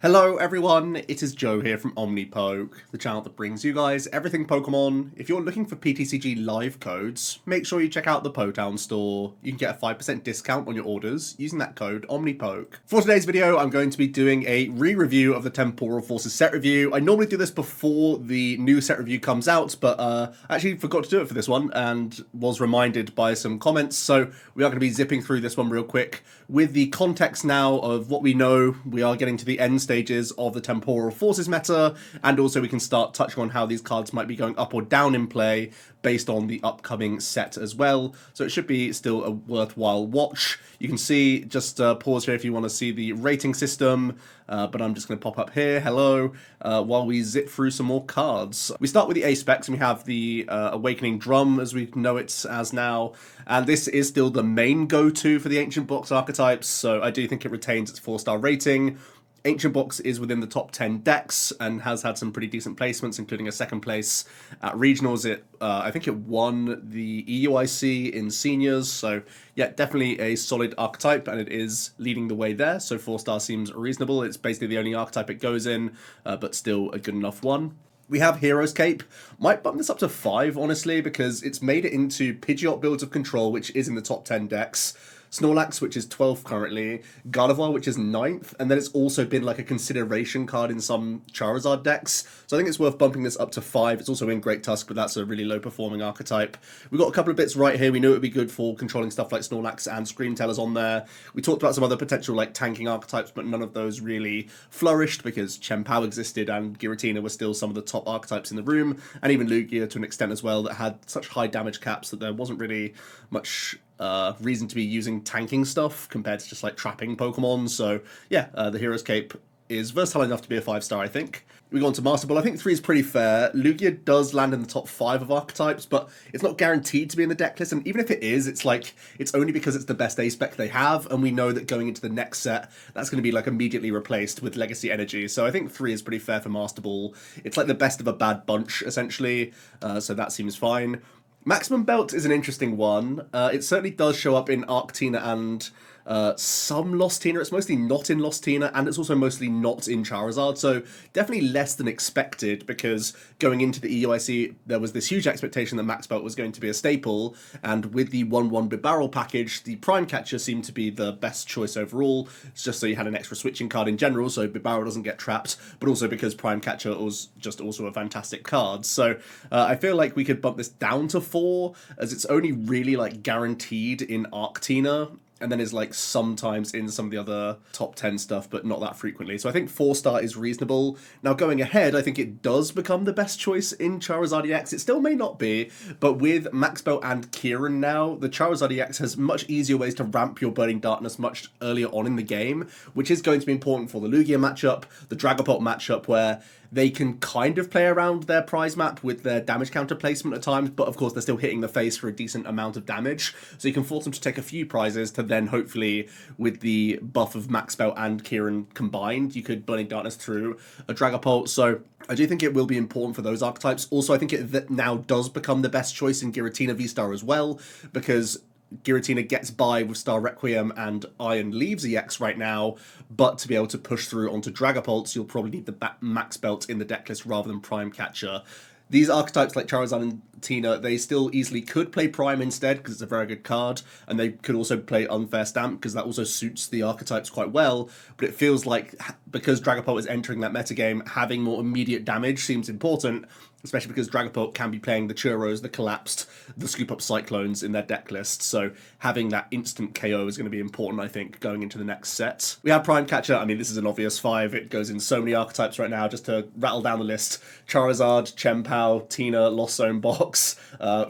Hello everyone, it is Joe here from OmniPoke, the channel that brings you guys everything Pokemon. If you're looking for PTCG live codes, make sure you check out the Potown store. You can get a 5% discount on your orders using that code OmniPoke. For today's video, I'm going to be doing a re-review of the Temporal Forces set review. I normally do this before the new set review comes out, but I actually forgot to do it for this one and was reminded by some comments, so we are going to be zipping through this one real quick. With the context now of what we know, we are getting to the end stages of the Temporal Forces meta, and also we can start touching on how these cards might be going up or down in play based on the upcoming set as well. So it should be still a worthwhile watch. You can see, just pause here if you want to see the rating system, but I'm just going to pop up here, hello, while we zip through some more cards. We start with the A-Specs, and we have the Awakening Drum, as we know it as now, and this is still the main go-to for the Ancient Box archetypes, so I do think it retains its 4-star rating. Ancient Box is within the top 10 decks and has had some pretty decent placements, including a second place at regionals. I think it won the EUIC in seniors, so yeah, definitely a solid archetype, and it is leading the way there, so 4-star seems reasonable. It's basically the only archetype it goes in, but still a good enough one. We have Hero's Cape. Might bump this up to 5, honestly, because it's made it into Pidgeot Builds of Control, which is in the top 10 decks. Snorlax, which is 12th currently, Gardevoir, which is 9th, and then it's also been like a consideration card in some Charizard decks, so I think it's worth bumping this up to 5. It's also in Great Tusk, but that's a really low performing archetype. We've got a couple of bits right here. We knew it would be good for controlling stuff like Snorlax and Screamtailers on there. We talked about some other potential like tanking archetypes, but none of those really flourished because Chien-Pao existed and Giratina was still some of the top archetypes in the room, and even Lugia to an extent as well, that had such high damage caps that there wasn't really much reason to be using tanking stuff compared to just like trapping Pokemon. So yeah, the Hero's Cape is versatile enough to be a 5-star, I think. We go on to Master Ball. I think 3 is pretty fair. Lugia does land in the top 5 of archetypes, but it's not guaranteed to be in the deck list, and even if it is, it's like, it's only because it's the best A-Spec they have, and we know that going into the next set, that's going to be like immediately replaced with Legacy Energy, so I think 3 is pretty fair for Master Ball. It's like the best of a bad bunch, essentially, so that seems fine. Maximum Belt is an interesting one. It certainly does show up in Arctina and some Lost Tina. It's mostly not in Lost Tina, and it's also mostly not in Charizard, so definitely less than expected, because going into the EUIC, there was this huge expectation that Max Belt was going to be a staple, and with the 1-1 Bibarel package, the Prime Catcher seemed to be the best choice overall. It's just so you had an extra switching card in general, so Bibarel doesn't get trapped, but also because Prime Catcher was just also a fantastic card. So I feel like we could bump this down to 4, as it's only really like guaranteed in Arctina, and then is like sometimes in some of the other top 10 stuff, but not that frequently. So I think 4-star is reasonable. Now going ahead, I think it does become the best choice in Charizard EX. It still may not be, but with Max Belt and Kieran now, the Charizard EX has much easier ways to ramp your Burning Darkness much earlier on in the game, which is going to be important for the Lugia matchup, the Dragapult matchup, where they can kind of play around their prize map with their damage counter placement at times, but of course they're still hitting the face for a decent amount of damage, so you can force them to take a few prizes to then hopefully, with the buff of Max Belt and Kieran combined, you could Burning Darkness through a Dragapult, so I do think it will be important for those archetypes. Also, I think it now does become the best choice in Giratina V-Star as well, because Giratina gets by with Star Requiem and Iron Leaves EX right now, but to be able to push through onto Dragapults, you'll probably need the Max Belt in the deck list rather than Prime Catcher. These archetypes like Charizard and Tina, they still easily could play Prime instead because it's a very good card, and they could also play Unfair Stamp because that also suits the archetypes quite well, but it feels like because Dragapult is entering that metagame, having more immediate damage seems important, especially because Dragapult can be playing the Churros, the Collapsed, the Scoop Up Cyclones in their deck list, so having that instant KO is going to be important, I think, going into the next set. We have Prime Catcher. I mean, this is an obvious 5. It goes in so many archetypes right now. Just to rattle down the list: Charizard, Chien-Pao, Tina, Lost Zone Box,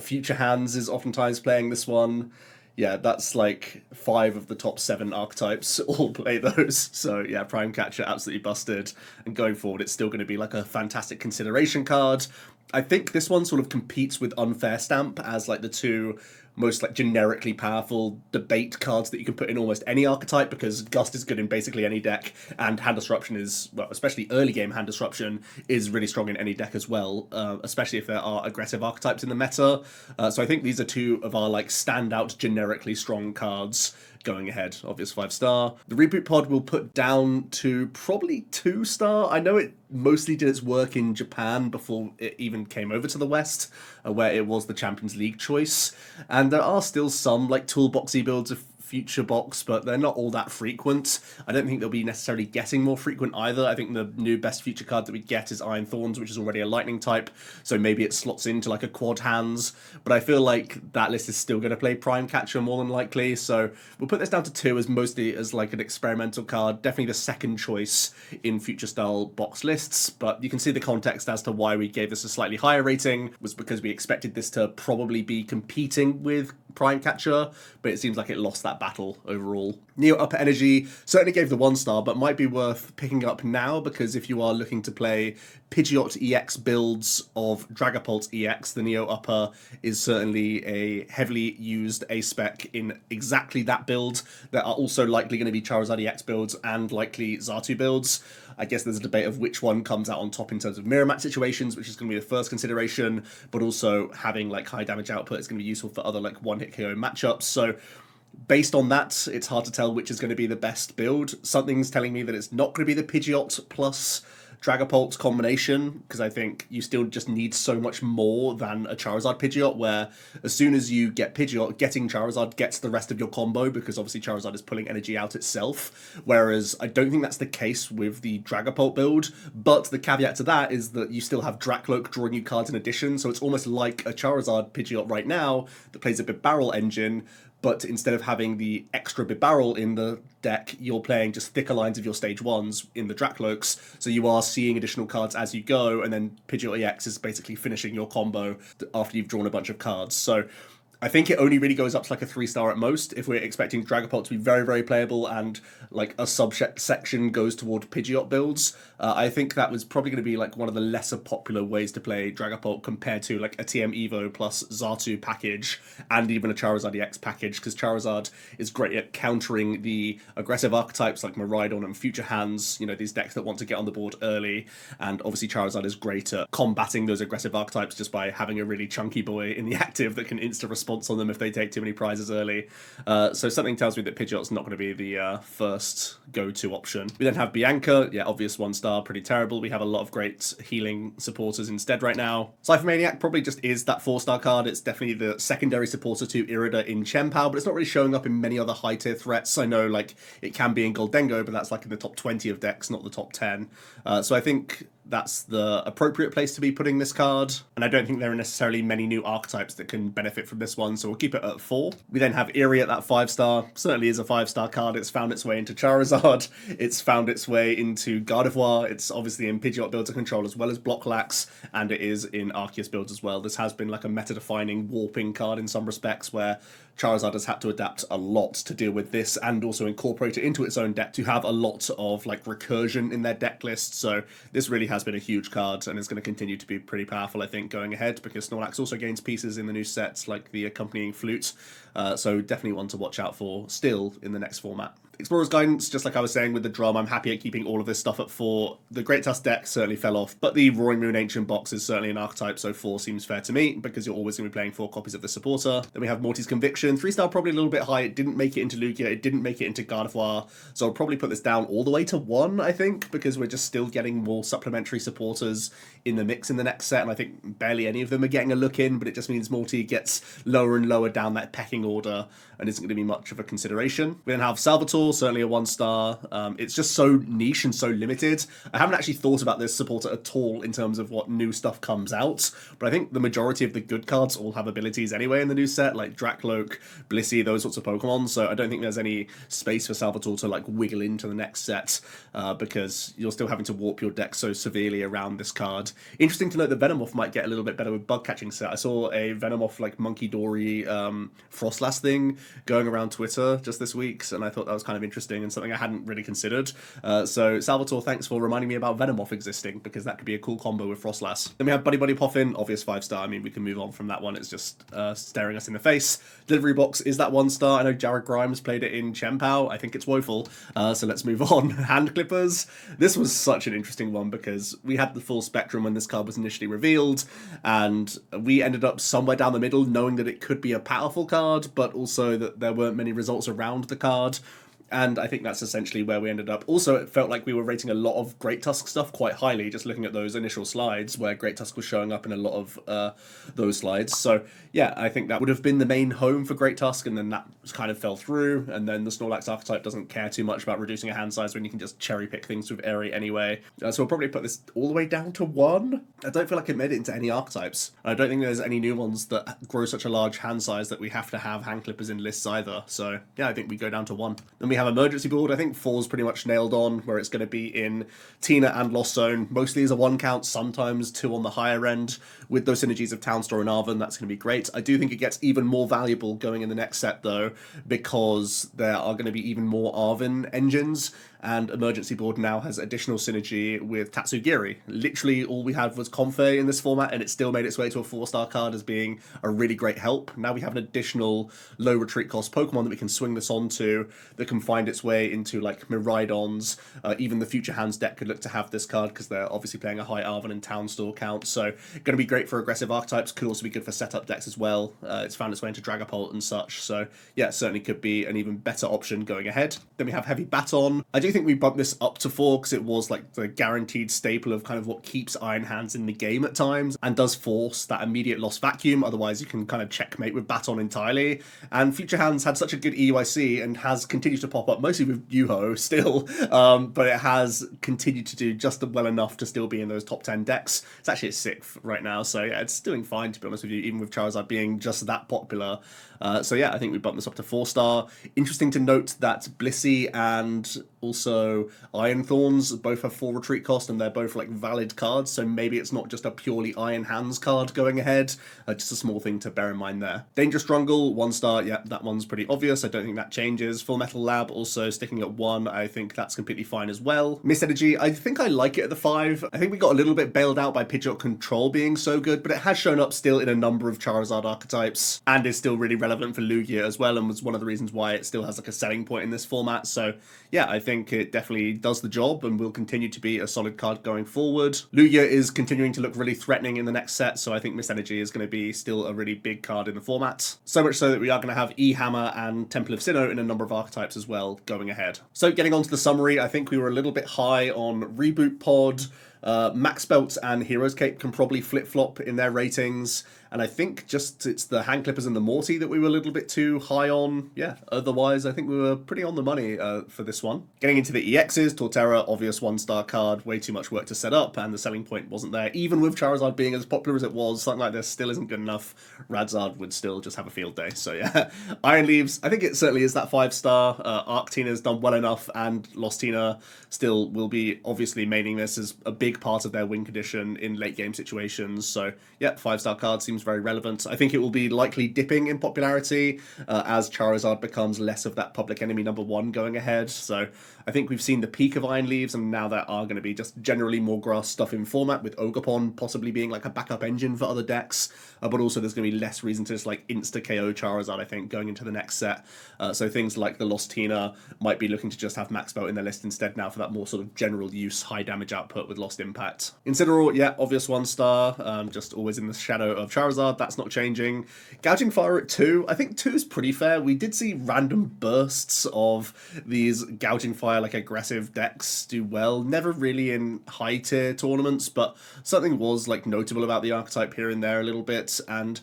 Future Hands is oftentimes playing this one. Yeah, that's like 5 of the top 7 archetypes all play those. So yeah, Prime Catcher absolutely busted. And going forward, it's still going to be like a fantastic consideration card. I think this one sort of competes with Unfair Stamp as like the 2 most like generically powerful debate cards that you can put in almost any archetype, because Gust is good in basically any deck, and Hand Disruption is, well, especially early game Hand Disruption is really strong in any deck as well, especially if there are aggressive archetypes in the meta. So I think these are 2 of our like standout generically strong cards going ahead. Obvious 5-star. The reboot pod will put down to probably 2-star. I know it mostly did its work in Japan before it even came over to the West, where it was the Champions League choice. And there are still some like toolboxy builds of Future Box, but they're not all that frequent. I don't think they'll be necessarily getting more frequent either. I think the new best future card that we get is Iron Thorns, which is already a lightning type, so maybe it slots into like a quad hands, but I feel like that list is still going to play Prime Catcher more than likely, so we'll put this down to 2 as mostly as like an experimental card, definitely the second choice in future style box lists, but you can see the context as to why we gave this a slightly higher rating was because we expected this to probably be competing with Prime Catcher, but it seems like it lost that battle overall. Neo Upper Energy certainly gave the 1-star, but might be worth picking up now because if you are looking to play Pidgeot EX builds of Dragapult EX, the Neo Upper is certainly a heavily used A-spec in exactly that build. There are also likely going to be Charizard EX builds and likely Xatu builds. I guess there's a debate of which one comes out on top in terms of mirror match situations, which is going to be the first consideration, but also having like high damage output is going to be useful for other like one-hit KO matchups. So based on that, it's hard to tell which is going to be the best build. Something's telling me that it's not going to be the Pidgeot plus Dragapult combination, because I think you still just need so much more than a Charizard Pidgeot, where as soon as you get Pidgeot, getting Charizard gets the rest of your combo, because obviously Charizard is pulling energy out itself, whereas I don't think that's the case with the Dragapult build, but the caveat to that is that you still have Dracloak drawing you cards in addition, so it's almost like a Charizard Pidgeot right now that plays a Bibarel engine, but instead of having the extra Bibarel in the deck, you're playing just thicker lines of your stage 1s in the Dracloaks, so you are seeing additional cards as you go, and then Pidgeot EX is basically finishing your combo after you've drawn a bunch of cards. So I think it only really goes up to like a 3-star at most if we're expecting Dragapult to be very, very playable and like a subsection goes toward Pidgeot builds. I think that was probably going to be like one of the lesser popular ways to play Dragapult compared to like a TM Evo plus Xatu package and even a Charizard EX package, because Charizard is great at countering the aggressive archetypes like Miraidon and Future Hands, you know, these decks that want to get on the board early, and obviously Charizard is great at combating those aggressive archetypes just by having a really chunky boy in the active that can insta-response on them if they take too many prizes early. So something tells me that Pidgeot's not going to be the first go-to option. We then have Bianca, yeah, obvious 1-star, pretty terrible. We have a lot of great healing supporters instead right now. Cypher Maniac probably just is that 4-star card. It's definitely the secondary supporter to Irida in Chien-Pao, but it's not really showing up in many other high-tier threats. I know like it can be in Goldengo, but that's like in the top 20 of decks, not the top 10. So I think that's the appropriate place to be putting this card, and I don't think there are necessarily many new archetypes that can benefit from this one, so we'll keep it at 4. We then have Eerie at that 5-star. Certainly is a 5-star card. It's found its way into Charizard, it's found its way into Gardevoir, it's obviously in Pidgeot builds of control as well as Blocklax, and it is in Arceus builds as well. This has been like a meta-defining warping card in some respects, where Charizard has had to adapt a lot to deal with this and also incorporate it into its own deck to have a lot of like recursion in their deck list. So this really has been a huge card and is going to continue to be pretty powerful, I think, going ahead, because Snorlax also gains pieces in the new sets like the accompanying flute. So definitely one to watch out for still in the next format. Explorer's Guidance, just like I was saying with the drum, I'm happy at keeping all of this stuff at 4. The Great Tusk deck certainly fell off, but the Roaring Moon Ancient box is certainly an archetype, so 4 seems fair to me, because you're always going to be playing 4 copies of the supporter. Then we have Morty's Conviction, 3-star probably a little bit high. It didn't make it into Lugia, it didn't make it into Gardevoir, so I'll probably put this down all the way to 1, I think, because we're just still getting more supplementary supporters in the mix in the next set, and I think barely any of them are getting a look in, but it just means Morty gets lower and lower down that pecking order and isn't going to be much of a consideration. We then have Salvatore, certainly a 1-star. It's just so niche and so limited. I haven't actually thought about this supporter at all in terms of what new stuff comes out, but I think the majority of the good cards all have abilities anyway in the new set, like Dracloak, Blissey, those sorts of Pokemon, so I don't think there's any space for Salvatore to like wiggle into the next set, because you're still having to warp your deck so severely around this card. Interesting to note that Venomoth might get a little bit better with bug catching set. I saw a Venomoth like Monkey Dory Frostlass thing going around Twitter just this week, and I thought that was kind of of interesting and something I hadn't really considered. So Salvatore, thanks for reminding me about Venomoth existing, because that could be a cool combo with Frostlass. Then we have Buddy Buddy Poffin, obvious 5-star. I mean, we can move on from that one. It's just staring us in the face. Delivery Box is that 1-star. I know Jared Grimes played it in Chien-Pao. I think it's woeful. So let's move on. Hand Clippers. This was such an interesting one because we had the full spectrum when this card was initially revealed, and we ended up somewhere down the middle, knowing that it could be a powerful card, but also that there weren't many results around the card. And I think that's essentially where we ended up. Also, it felt like we were rating a lot of Great Tusk stuff quite highly, just looking at those initial slides where Great Tusk was showing up in a lot of those slides. So, yeah, I think that would have been the main home for Great Tusk, and then that kind of fell through. And then the Snorlax archetype doesn't care too much about reducing a hand size when you can just cherry pick things with Airy anyway. So we'll probably put this all the way down to 1. I don't feel like it made it into any archetypes. I don't think there's any new ones that grow such a large hand size that we have to have hand clippers in lists either. So, yeah, I think we go down to 1. Then we have Emergency Board. I think 4's pretty much nailed on, where it's going to be in Tina and Lost Zone, mostly as a 1 count, sometimes 2 on the higher end. With those synergies of Town Store and Arven, that's going to be great. I do think it gets even more valuable going in the next set, though, because there are going to be even more Arven engines, and Emergency Board now has additional synergy with Tatsugiri. Literally all we had was Comfey in this format, and it still made its way to a 4-star card as being a really great help. Now we have an additional low retreat cost Pokemon that we can swing this onto, that can find its way into like Miraidons. Even the Future Hands deck could look to have this card because they're obviously playing a high Arven and Town Store count, so going to be great for aggressive archetypes, could also be good for setup decks as well. It's found its way into Dragapult and such, so yeah, certainly could be an even better option going ahead. Then we have Heavy Baton. I do think we bumped this up to 4 because it was like the guaranteed staple of kind of what keeps Iron Hands in the game at times, and does force that immediate lost vacuum, otherwise you can kind of checkmate with Baton entirely. And Future Hands had such a good EUIC and has continued to pop up, mostly with Yuho still, but it has continued to do just well enough to still be in those top 10 decks. It's actually at 6th right now, so yeah, it's doing fine, to be honest with you, even with Charizard being just that popular. So yeah, I think we bumped this up to 4-star. Interesting to note that Blissey and also Iron Thorns both have 4 retreat cost, and they're both like valid cards, so maybe it's not just a purely Iron Hands card going ahead. Just a small thing to bear in mind there. Dangerous Strungle, 1-star, yeah, that one's pretty obvious. I don't think that changes. Full Metal Lab also sticking at 1. I think that's completely fine as well. Mist Energy, I think I like it at the 5. I think we got a little bit bailed out by Pidgeot Control being so good, but it has shown up still in a number of Charizard archetypes, and is still really relevant for Lugia as well, and was one of the reasons why it still has like a selling point in this format. So yeah, I think it definitely does the job and will continue to be a solid card going forward. Lugia is continuing to look really threatening in the next set, so I think Mist Energy is going to be still a really big card in the format. So much so that we are going to have E-Hammer and Temple of Sinnoh in a number of archetypes as well going ahead. So getting on to the summary, I think we were a little bit high on Reboot Pod. Max Belt and Hero's Cape can probably flip-flop in their ratings, and I think just it's the Hand Clippers and the Morty that we were a little bit too high on. Yeah, otherwise I think we were pretty on the money for this one. Getting into the EXs, Torterra, obvious 1-star card, way too much work to set up, and the selling point wasn't there. Even with Charizard being as popular as it was, something like this still isn't good enough. Radzard would still just have a field day, so yeah. Iron Leaves, I think it certainly is that 5-star. Arctina's done well enough, and Lost Tina still will be obviously maining this as a big part of their win condition in late game situations, so yeah, 5-star card seems very relevant. I think it will be likely dipping in popularity as Charizard becomes less of that public enemy number 1 going ahead, so I think we've seen the peak of Iron Leaves, and now there are going to be just generally more grass stuff in format, with Ogerpon possibly being like a backup engine for other decks, but also there's going to be less reason to just like insta-KO Charizard, I think, going into the next set. So things like the Lost Tina might be looking to just have Max Belt in their list instead now for that more sort of general use, high damage output with Lost Impact. Incineroar, yeah, obvious 1-star, just always in the shadow of Charizard, that's not changing. Gouging Fire at 2, I think 2 is pretty fair. We did see random bursts of these Gouging Fire, like aggressive decks do well, never really in high tier tournaments, but something was like notable about the archetype here and there a little bit, and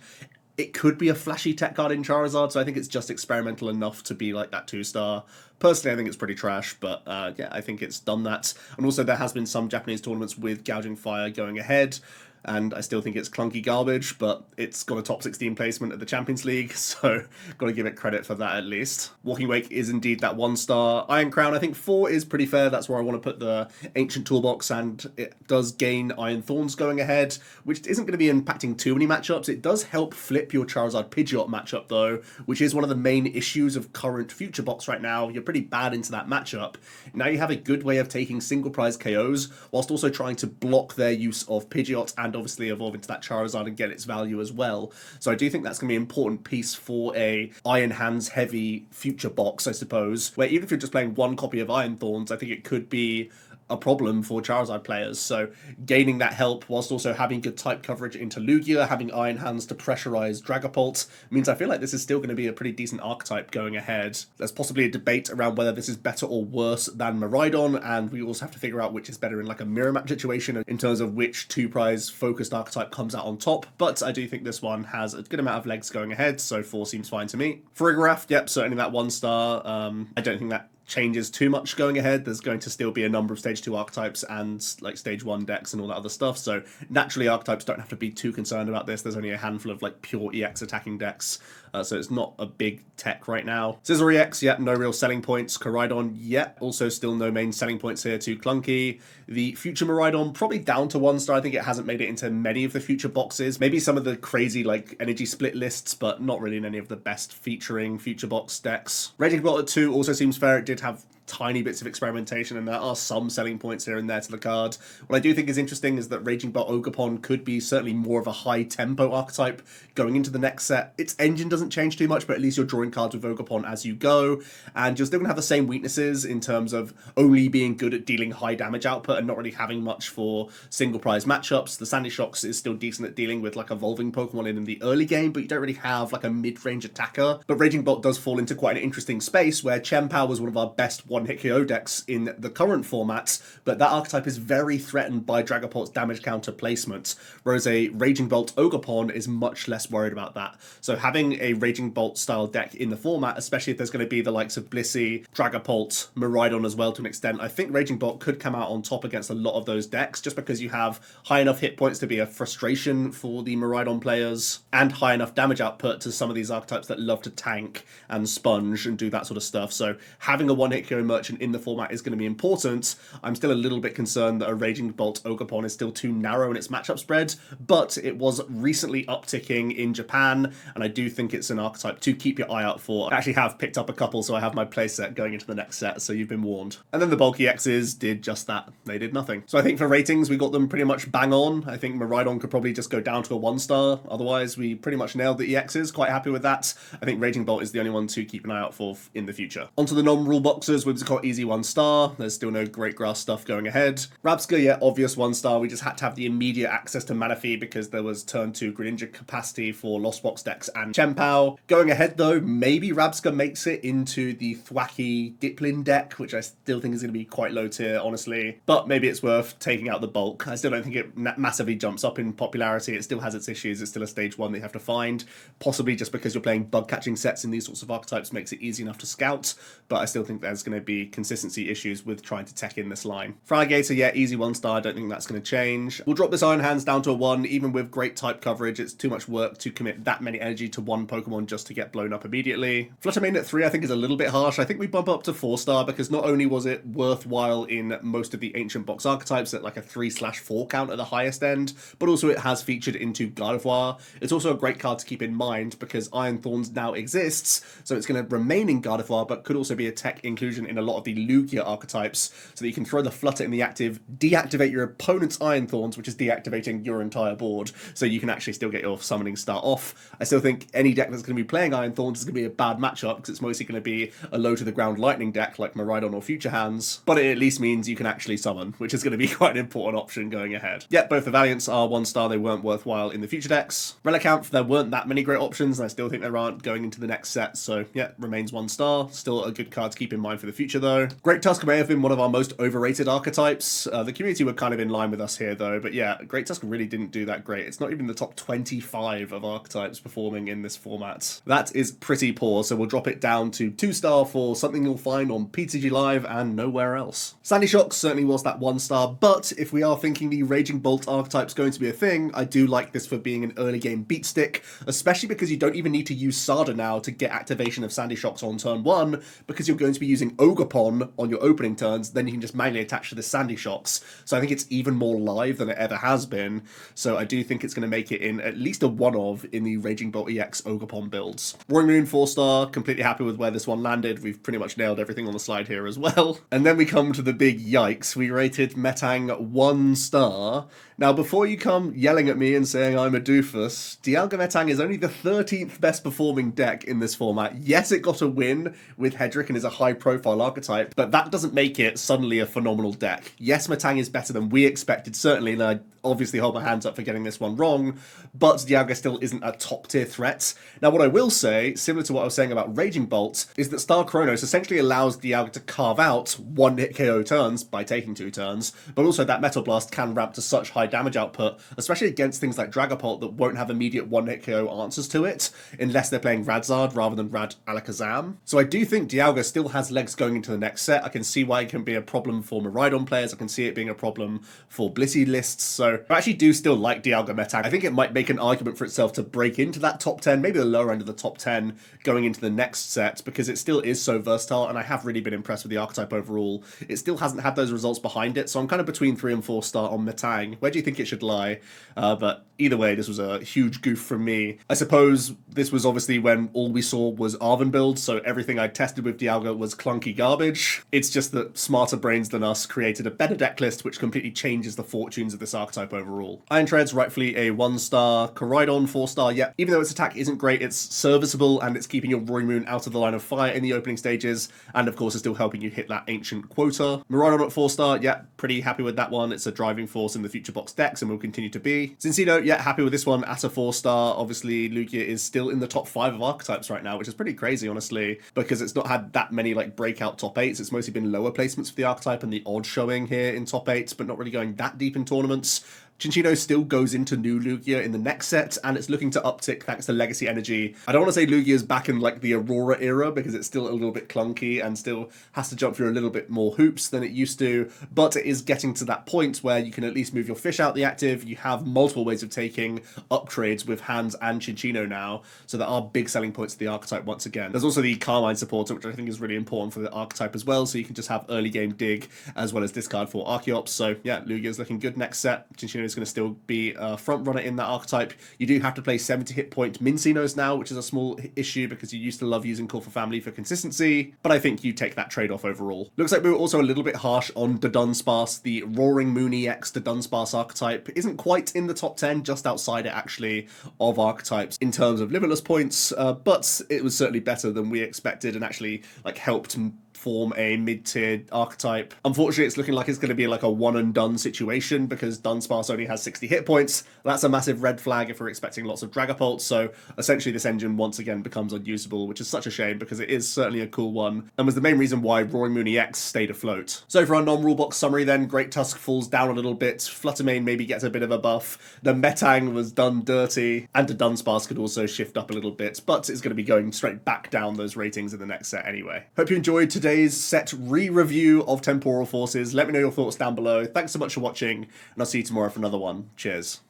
it could be a flashy tech card in Charizard, so I think it's just experimental enough to be like that 2-star. Personally, I think it's pretty trash, but yeah, I think it's done that. And also there has been some Japanese tournaments with Gouging Fire going ahead, and I still think it's clunky garbage, but it's got a top 16 placement at the Champions League, so got to give it credit for that at least. Walking Wake is indeed that 1-star. Iron Crown, I think 4 is pretty fair. That's where I want to put the Ancient Toolbox, and it does gain Iron Thorns going ahead, which isn't going to be impacting too many matchups. It does help flip your Charizard Pidgeot matchup though, which is one of the main issues of current Future Box right now. You're pretty bad into that matchup. Now you have a good way of taking single prize KOs whilst also trying to block their use of Pidgeot and obviously evolve into that Charizard and get its value as well. So I do think that's going to be an important piece for a Iron Hands heavy Future Box, I suppose, where even if you're just playing one copy of Iron Thorns, I think it could be a problem for Charizard players. So gaining that help whilst also having good type coverage into Lugia, having Iron Hands to pressurize Dragapult, means I feel like this is still going to be a pretty decent archetype going ahead. There's possibly a debate around whether this is better or worse than Miraidon, and we also have to figure out which is better in like a mirror match situation in terms of which 2-prize focused archetype comes out on top, but I do think this one has a good amount of legs going ahead, so 4 seems fine to me. Farigiraf, yep, certainly that 1-star. I don't think that changes too much going ahead. There's going to still be a number of stage 2 archetypes and like stage 1 decks and all that other stuff, so naturally archetypes don't have to be too concerned about this. There's only a handful of like pure EX attacking decks, so it's not a big tech right now. Scizor EX, yep, no real selling points. Koraidon, yep, also still no main selling points here, too clunky. The future Miraidon, probably down to 1-star. I think it hasn't made it into many of the future boxes. Maybe some of the crazy like energy split lists, but not really in any of the best featuring future box decks. Raging Bolt at 2 also seems fair. It did have tiny bits of experimentation, and there are some selling points here and there to the card. What I do think is interesting is that Raging Bolt Ogerpon could be certainly more of a high tempo archetype going into the next set. Its engine doesn't change too much, but at least you're drawing cards with Ogerpon as you go, and you're still gonna have the same weaknesses in terms of only being good at dealing high damage output and not really having much for single prize matchups. The Sandy Shocks is still decent at dealing with like evolving Pokemon in the early game, but you don't really have like a mid-range attacker. But Raging Bolt does fall into quite an interesting space where Chien-Pao was one of our best one-hit KO decks in the current formats, but that archetype is very threatened by Dragapult's damage counter placement, whereas a Raging Bolt Ogerpon is much less worried about that. So having a Raging Bolt style deck in the format, especially if there's going to be the likes of Blissey, Dragapult, Miraidon as well to an extent, I think Raging Bolt could come out on top against a lot of those decks, just because you have high enough hit points to be a frustration for the Miraidon players, and high enough damage output to some of these archetypes that love to tank and sponge and do that sort of stuff. So having a one-hit KO merchant in the format is going to be important. I'm still a little bit concerned that a Raging Bolt Ogerpon is still too narrow in its matchup spread, but it was recently upticking in Japan, and I do think it's an archetype to keep your eye out for. I actually have picked up a couple, so I have my playset going into the next set, so you've been warned. And then the bulky X's did just that. They did nothing. So I think for ratings, we got them pretty much bang on. I think Miraidon could probably just go down to a 1-star. Otherwise, we pretty much nailed the EXs. Quite happy with that. I think Raging Bolt is the only one to keep an eye out for in the future. Onto the non-rule boxes. Whimsicott easy 1-star. There's still no great grass stuff going ahead. Rabsca, yeah, obvious 1-star. We just had to have the immediate access to Manaphy because there was turn 2 Greninja capacity for Lost Box decks and Chien-Pao. Going ahead though, maybe Rabsca makes it into the Thwacky Diplin deck, which I still think is going to be quite low tier, honestly. But maybe it's worth taking out the bulk. I still don't think it massively jumps up in popularity. It still has its issues. It's still a stage 1 that you have to find. Possibly just because you're playing bug catching sets in these sorts of archetypes makes it easy enough to scout. But I still think there's going to be consistency issues with trying to tech in this line. Fraligator, yeah, easy 1-star. I don't think that's going to change. We'll drop this Iron Hands down to a 1. Even with great type coverage, it's too much work to commit that many energy to one Pokemon just to get blown up immediately. Fluttermane at 3 I think is a little bit harsh. I think we bump up to 4-star because not only was it worthwhile in most of the Ancient Box archetypes at like a 3/4 count at the highest end, but also it has featured into Gardevoir. It's also a great card to keep in mind because Iron Thorns now exists, so it's going to remain in Gardevoir, but could also be a tech inclusion in a lot of the Lugia archetypes, so that you can throw the Flutter in the active, deactivate your opponent's Iron Thorns, which is deactivating your entire board, so you can actually still get your summoning start off. I still think any deck that's going to be playing Iron Thorns is going to be a bad matchup because it's mostly going to be a low to the ground lightning deck like Miraidon or Future Hands, but it at least means you can actually summon, which is going to be quite an important option going ahead. Yet both the Valiants are 1-star. They weren't worthwhile in the future decks. Relicanth, there weren't that many great options, and I still think there aren't going into the next set, so yeah, remains 1-star. Still a good card to keep in mind for the future though. Great Tusk may have been one of our most overrated archetypes. The community were kind of in line with us here though, but yeah, Great Tusk really didn't do that great. It's not even the top 25 of archetypes performing in this format. That is pretty poor, so we'll drop it down to 2-star for something you'll find on PTG Live and nowhere else. Sandy Shocks certainly was that 1-star, but if we are thinking the Raging Bolt archetype's going to be a thing, I do like this for being an early game beat stick, especially because you don't even need to use Sada now to get activation of Sandy Shocks on turn 1, because you're going to be using Ogerpon on your opening turns, then you can just manually attach to the Sandy Shocks. So I think it's even more live than it ever has been, so I do think it's going to make it in at least a one-of in the Raging Bolt EX Ogerpon builds. Roaring Moon 4-star, completely happy with where this one landed. We've pretty much nailed everything on the slide here as well. And then we come to the big yikes. We rated Metang 1-star. Now, before you come yelling at me and saying I'm a doofus, Dialga Metang is only the 13th best performing deck in this format. Yes, it got a win with Hedrick and is a high-profile archetype, but that doesn't make it suddenly a phenomenal deck. Yes, Metang is better than we expected, certainly, and I obviously hold my hands up for getting this one wrong, but Dialga still isn't a top-tier threat. Now, what I will say, similar to what I was saying about Raging Bolt, is that Star Chronos essentially allows Dialga to carve out one-hit KO turns by taking 2 turns, but also that Metal Blast can ramp to such high damage output, especially against things like Dragapult that won't have immediate one-hit KO answers to it, unless they're playing Radzard rather than Rad Alakazam. So I do think Dialga still has legs going into the next set. I can see why it can be a problem for Miraidon players, I can see it being a problem for Blissey lists, so I actually do still like Dialga Metang. I think it might make an argument for itself to break into that top 10, maybe the lower end of the top 10 going into the next set, because it still is so versatile, and I have really been impressed with the archetype overall. It still hasn't had those results behind it, so I'm kind of between 3 and 4-star on Metang. Where do you think it should lie? But either way, this was a huge goof from me. I suppose this was obviously when all we saw was Arven builds, so everything I tested with Dialga was clunky garbage. It's just that smarter brains than us created a better deck list, which completely changes the fortunes of this archetype overall. Iron Tread's rightfully a 1-star, Koraidon 4-star, yeah, even though its attack isn't great, it's serviceable, and it's keeping your Roaring Moon out of the line of fire in the opening stages, and of course it's still helping you hit that ancient quota. Miraidon at 4-star, yeah, pretty happy with that one. It's a driving force in the future box decks, and will continue to be. Cinccino, yeah, happy with this one at a 4-star. Obviously, Lugia is still in the top 5 of archetypes right now, which is pretty crazy, honestly, because it's not had that many like breakout top 8s. It's mostly been lower placements for the archetype and the odd showing here in top 8s, but not really going that deep in tournaments. Cinccino still goes into new Lugia in the next set, and it's looking to uptick thanks to Legacy Energy. I don't want to say Lugia's back in like the Aurora era, because it's still a little bit clunky and still has to jump through a little bit more hoops than it used to, but it is getting to that point where you can at least move your fish out the active. You have multiple ways of taking upgrades with Hands and Cinccino now, so there are big selling points to the archetype once again. There's also the Carmine supporter, which I think is really important for the archetype as well, so you can just have early game dig as well as discard for Archeops. So yeah, Lugia's looking good next set. Cinccino is going to still be a front runner in that archetype. You do have to play 70 hit point Mincinos now, which is a small issue because you used to love using Call for Family for consistency, but I think you take that trade-off overall. Looks like we were also a little bit harsh on the Dunsparce. The Roaring Moon EX, the Dunsparce archetype, isn't quite in the top 10, just outside it actually, of archetypes in terms of limitless points, but it was certainly better than we expected and actually like helped form a mid-tier archetype. Unfortunately, it's looking like it's going to be like a one-and-done situation because Dunsparce only has 60 hit points. That's a massive red flag if we're expecting lots of Dragapult, so essentially this engine once again becomes unusable, which is such a shame because it is certainly a cool one and was the main reason why Roaring Moon EX stayed afloat. So for our non-rule box summary then, Great Tusk falls down a little bit, Fluttermane maybe gets a bit of a buff, the Metang was done dirty, and the Dunsparce could also shift up a little bit, but it's going to be going straight back down those ratings in the next set anyway. Hope you enjoyed today's set re-review of Temporal Forces. Let me know your thoughts down below. Thanks so much for watching, and I'll see you tomorrow for another one. Cheers.